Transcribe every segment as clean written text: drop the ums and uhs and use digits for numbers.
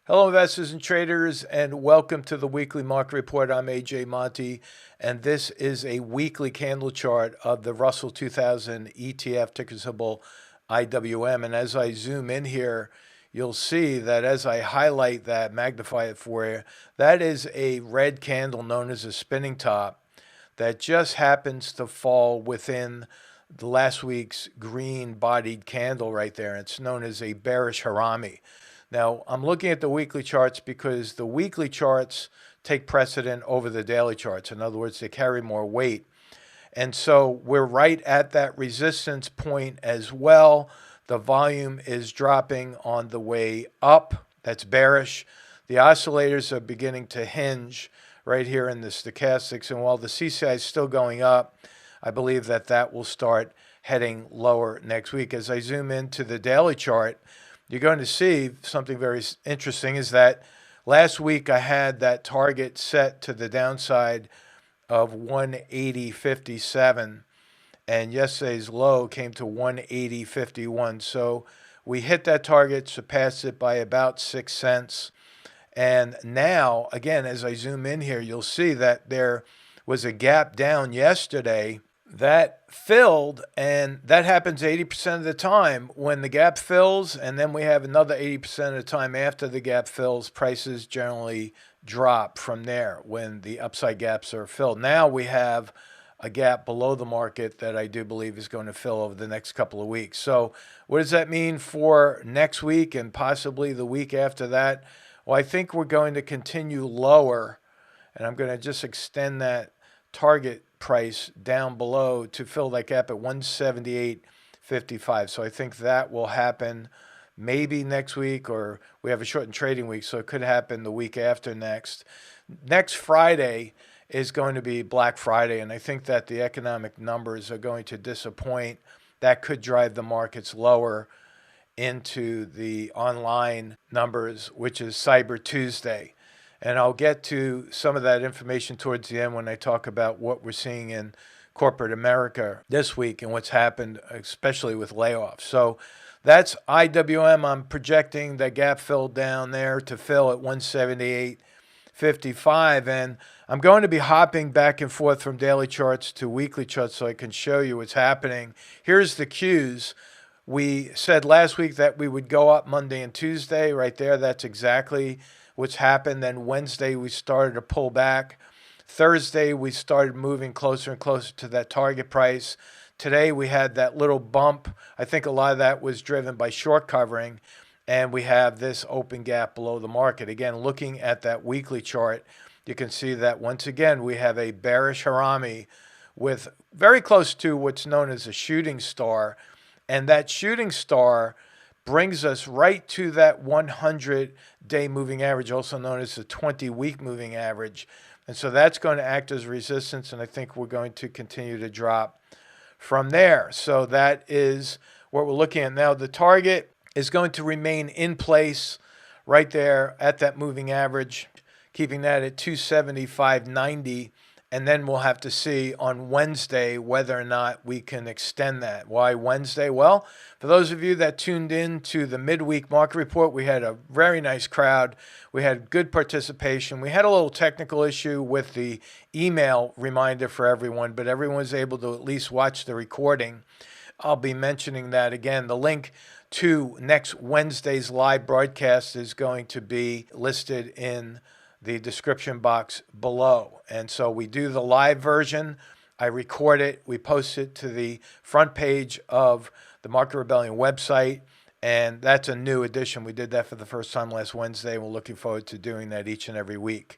Hello, investors and traders, and welcome to the weekly market report. I'm AJ Monte, and this is a weekly candle chart of the Russell 2000 ETF, ticker symbol IWM. And as I zoom in here, you'll see that as I highlight that, magnify it for you, that is a red candle known as a spinning top that just happens to fall within the last week's green bodied candle right there. It's known as a bearish harami. Now, I'm looking at the weekly charts because the weekly charts take precedent over the daily charts. In other words, they carry more weight. And so we're right at that resistance point as well. The volume is dropping on the way up. That's bearish. The oscillators are beginning to hinge right here in the stochastics. And while the CCI is still going up, I believe that that will start heading lower next week. As I zoom into the daily chart, you're going to see something very interesting is that last week I had that target set to the downside of 180.57, and yesterday's low came to 180.51. So we hit that target, surpassed it by about 6 cents. And now, again, as I zoom in here, you'll see that there was a gap down yesterday that filled, and that happens 80% of the time. When the gap fills, and then we have another 80% of the time after the gap fills, prices generally drop from there when the upside gaps are filled. Now we have a gap below the market that I do believe is going to fill over the next couple of weeks. So what does that mean for next week and possibly the week after that? Well, I think we're going to continue lower, and I'm going to just extend that target price down below to fill that gap at 178.55. So I think that will happen maybe next week, or we have a shortened trading week, so it could happen the week after next. Next Friday is going to be Black Friday, and I think that the economic numbers are going to disappoint. That could drive the markets lower into the online numbers, which is Cyber Tuesday. And I'll get to some of that information towards the end when I talk about what we're seeing in corporate America this week and what's happened, especially with layoffs. So that's IWM. I'm projecting the gap fill down there to fill at 178.55. And I'm going to be hopping back and forth from daily charts to weekly charts so I can show you what's happening. Here's the cues. We said last week that we would go up Monday and Tuesday. Right there, that's exactly what's happened. Then Wednesday, we started to pull back. Thursday, we started moving closer and closer to that target price. Today, we had that little bump. I think a lot of that was driven by short covering. And we have this open gap below the market. Again, looking at that weekly chart, you can see that once again, we have a bearish harami with very close to what's known as a shooting star. And that shooting star brings us right to that 100-day moving average, also known as the 20-week moving average. And so that's going to act as resistance, and I think we're going to continue to drop from there. So that is what we're looking at now. The target is going to remain in place right there at that moving average, keeping that at 275.90. And then we'll have to see on Wednesday whether or not we can extend that. Why Wednesday? Well, for those of you that tuned in to the midweek market report, we had a very nice crowd. We had good participation. We had a little technical issue with the email reminder for everyone, but everyone was able to at least watch the recording. I'll be mentioning that again. The link to next Wednesday's live broadcast is going to be listed in the description box below. And so we do the live version. I record it. We post it to the front page of the Market Rebellion website. And that's a new edition. We did that for the first time last Wednesday. We're looking forward to doing that each and every week.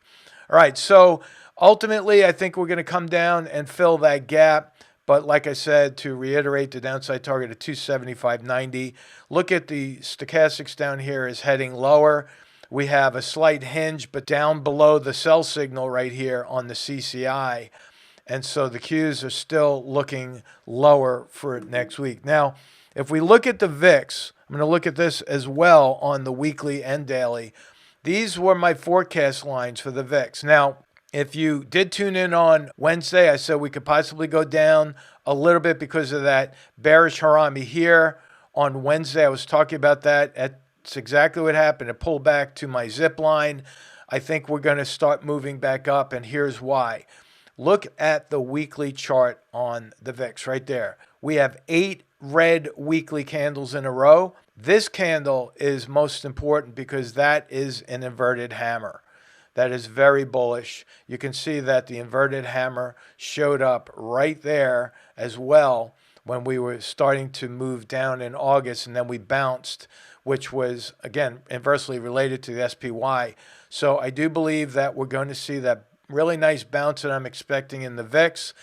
All right. So ultimately, I think we're going to come down and fill that gap. But like I said, to reiterate, the downside target of 275.90. Look at the stochastics down here is heading lower. We have a slight hinge, but down below the sell signal right here on the CCI. And so the cues are still looking lower for next week. Now, if we look at the VIX, I'm going to look at this as well on the weekly and daily. These were my forecast lines for the VIX. Now, if you did tune in on Wednesday, I said we could possibly go down a little bit because of that bearish harami here. On Wednesday, I was talking about that at It's exactly what happened. It pulled back to my zip line. I think we're going to start moving back up, and here's why. Look at the weekly chart on the VIX right there. We have 8 red weekly candles in a row. This candle is most important because that is an inverted hammer. That is very bullish. You can see that the inverted hammer showed up right there as well when we were starting to move down in August, and then we bounced, which was, again, inversely related to the SPY. So I do believe that we're going to see that really nice bounce that I'm expecting in the VIX.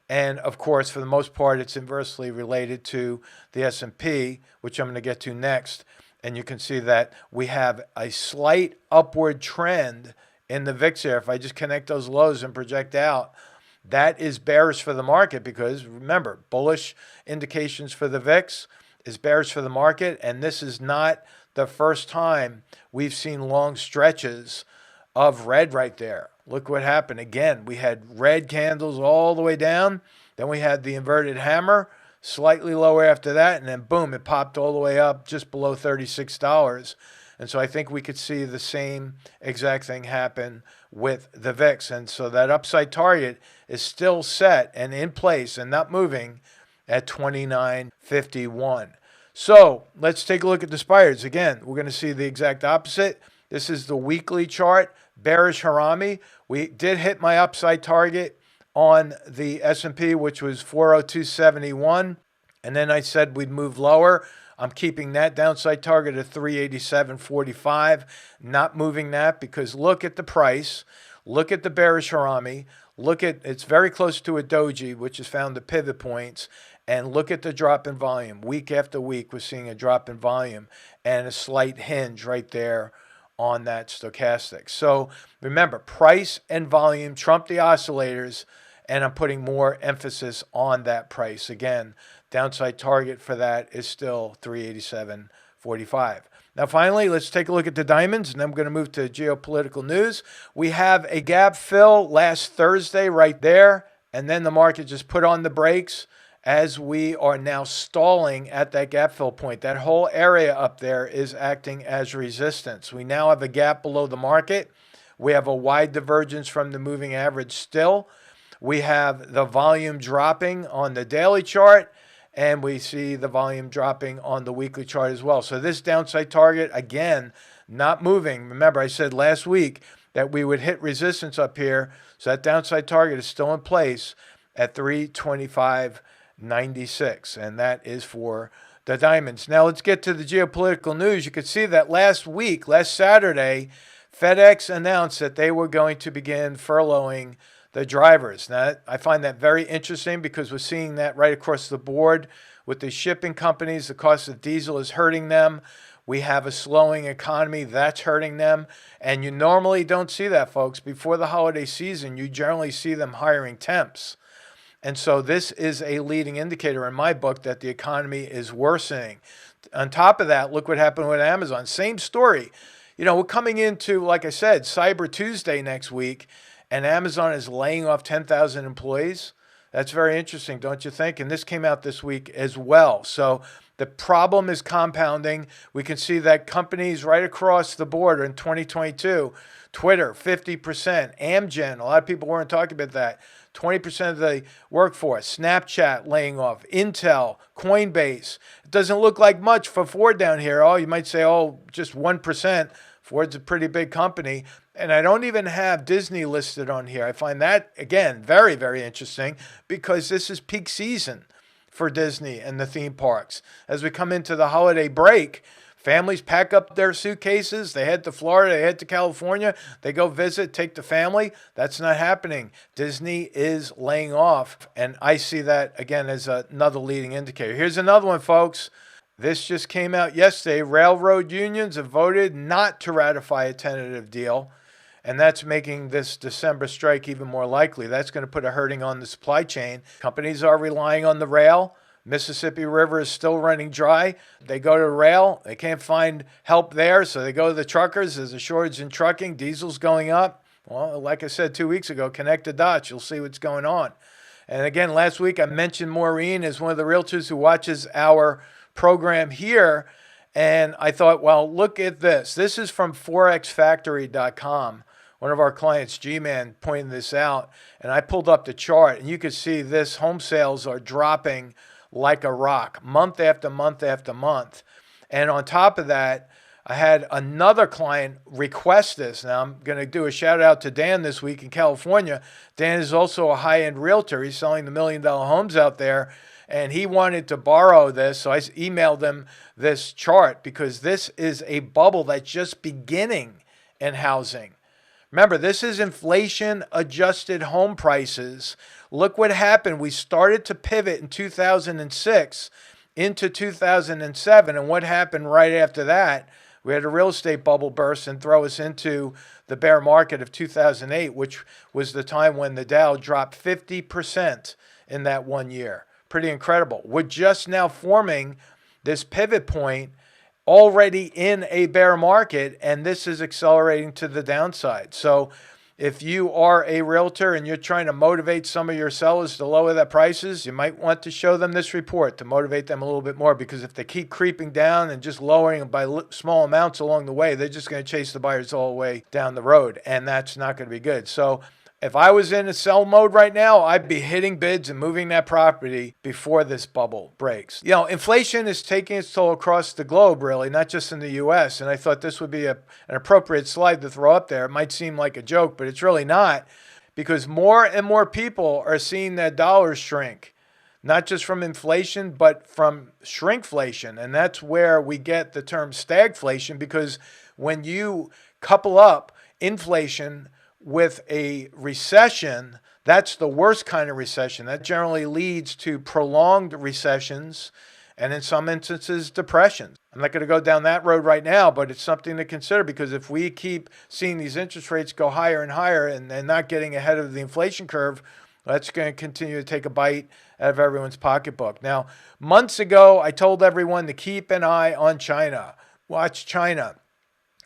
And of course, for the most part, it's inversely related to the S&P, which I'm going to get to next. And you can see that we have a slight upward trend in the VIX here. If I just connect those lows and project out, that is bearish for the market because, remember, bullish indications for the VIX is bearish for the market. And this is not the first time we've seen long stretches of red right there. Look what happened. Again, we had red candles all the way down. Then we had the inverted hammer, slightly lower after that. And then, boom, it popped all the way up just below $36. And so I think we could see the same exact thing happen with the VIX. And so that upside target is still set and in place and not moving at 29.51. So let's take a look at the spiders. Again, we're going to see the exact opposite. This is the weekly chart, bearish harami. We did hit my upside target on the S&P, which was 402.71. And then I said we'd move lower. I'm keeping that downside target at 387.45, not moving that because look at the price, look at the bearish harami, look at, it's very close to a doji, which has found the pivot points, and look at the drop in volume. Week after week, we're seeing a drop in volume and a slight hinge right there on that stochastic. So remember, price and volume trump the oscillators, and I'm putting more emphasis on that price. Again, downside target for that is still 387.45. Now, finally, let's take a look at the diamonds, and then I'm going to move to geopolitical news. We have a gap fill last Thursday right there, and then the market just put on the brakes as we are now stalling at that gap fill point. That whole area up there is acting as resistance. We now have a gap below the market. We have a wide divergence from the moving average still. We have the volume dropping on the daily chart, and we see the volume dropping on the weekly chart as well. So this downside target, again, not moving. Remember, I said last week that we would hit resistance up here. So that downside target is still in place at 325.96, and that is for the diamonds. Now let's get to the geopolitical news. You could see that last Saturday, FedEx announced that they were going to begin furloughing the drivers. Now, I find that very interesting because we're seeing that right across the board with the shipping companies. The cost of diesel is hurting them. We have a slowing economy that's hurting them. And you normally don't see that, folks. Before the holiday season, you generally see them hiring temps. And so this is a leading indicator in my book that the economy is worsening. On top of that, look what happened with Amazon. Same story. You know, we're coming into, like I said, Cyber Tuesday next week, and Amazon is laying off 10,000 employees. That's very interesting, don't you think? And this came out this week as well. So the problem is compounding. We can see that companies right across the board in 2022, Twitter, 50%, Amgen, a lot of people weren't talking about that, 20% of the workforce, Snapchat laying off, Intel, Coinbase. It doesn't look like much for Ford down here. Oh, you might say, oh, just 1%. Ford's a pretty big company. And I don't even have Disney listed on here. I find that, again, very, very interesting because this is peak season for Disney and the theme parks. As we come into the holiday break, families pack up their suitcases. They head to Florida, they head to California. They go visit, take the family. That's not happening. Disney is laying off. And I see that, again, as another leading indicator. Here's another one, folks. This just came out yesterday. Railroad unions have voted not to ratify a tentative deal. And that's making this December strike even more likely. That's going to put a hurting on the supply chain. Companies are relying on the rail. Mississippi River is still running dry. They go to rail. They can't find help there, so they go to the truckers. There's a shortage in trucking. Diesel's going up. Well, like I said 2 weeks ago, connect the dots. You'll see what's going on. And again, last week I mentioned Maureen as one of the realtors who watches our program here. And I thought, well, look at this. This is from forexfactory.com. One of our clients, G-Man, pointed this out, and I pulled up the chart, and you could see this home sales are dropping like a rock, month after month after month. And on top of that, I had another client request this. Now, I'm going to do a shout out to Dan this week in California. Dan is also a high-end realtor. He's selling the $1 million homes out there, and he wanted to borrow this. So I emailed him this chart because this is a bubble that's just beginning in housing. Remember, this is inflation-adjusted home prices. Look what happened. We started to pivot in 2006 into 2007, and what happened right after that? We had a real estate bubble burst and throw us into the bear market of 2008, which was the time when the Dow dropped 50% in that 1 year. Pretty incredible. We're just now forming this pivot point already in a bear market, and this is accelerating to the downside. So if you are a realtor and you're trying to motivate some of your sellers to lower their prices, you might want to show them this report to motivate them a little bit more, because if they keep creeping down and just lowering them by small amounts along the way, they're just going to chase the buyers all the way down the road, and that's not going to be good. So if I was in a sell mode right now, I'd be hitting bids and moving that property before this bubble breaks. You know, inflation is taking its toll across the globe, really, not just in the U.S. And I thought this would be an appropriate slide to throw up there. It might seem like a joke, but it's really not, because more and more people are seeing their dollars shrink, not just from inflation, but from shrinkflation. And that's where we get the term stagflation, because when you couple up inflation with a recession, that's the worst kind of recession. That generally leads to prolonged recessions and in some instances, depressions. I'm not going to go down that road right now, but it's something to consider, because if we keep seeing these interest rates go higher and higher and not getting ahead of the inflation curve, that's going to continue to take a bite out of everyone's pocketbook. Now, months ago, I told everyone to keep an eye on China. Watch China.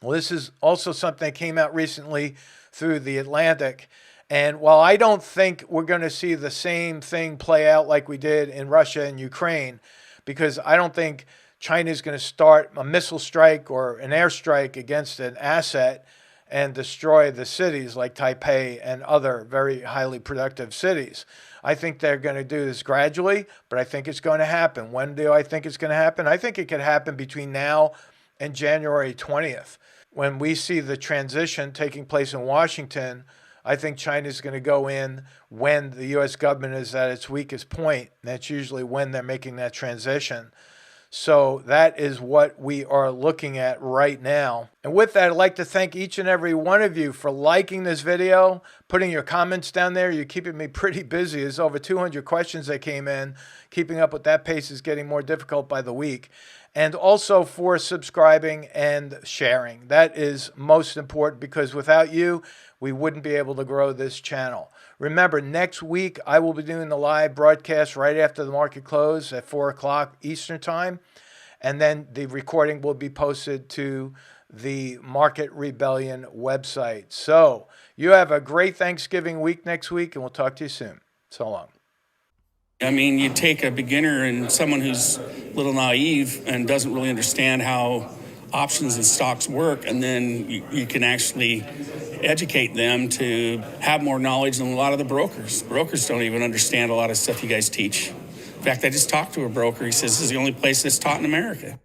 Well, this is also something that came out recently through the Atlantic. And while I don't think we're going to see the same thing play out like we did in Russia and Ukraine, because I don't think China is going to start a missile strike or an airstrike against an asset and destroy the cities like Taipei and other very highly productive cities. I think they're going to do this gradually, but I think it's going to happen. When do I think it's going to happen? I think it could happen between now and January 20th. When we see the transition taking place in Washington, I think China is going to go in when the U.S. government is at its weakest point. That's usually when they're making that transition. So that is what we are looking at right now. And with that, I'd like to thank each and every one of you for liking this video, putting your comments down there. You're keeping me pretty busy. There's over 200 questions that came in. Keeping up with that pace is getting more difficult by the week. And also for subscribing and sharing. That is most important, because without you, we wouldn't be able to grow this channel. Remember, next week, I will be doing the live broadcast right after the market close at 4 o'clock Eastern Time. And then the recording will be posted to the Market Rebellion website. So you have a great Thanksgiving week next week, and we'll talk to you soon. So long. I mean, you take a beginner and someone who's a little naive and doesn't really understand how options and stocks work, and then you can actually educate them to have more knowledge than a lot of the brokers. Brokers don't even understand a lot of stuff you guys teach. In fact, I just talked to a broker. He says this is the only place that's taught in America.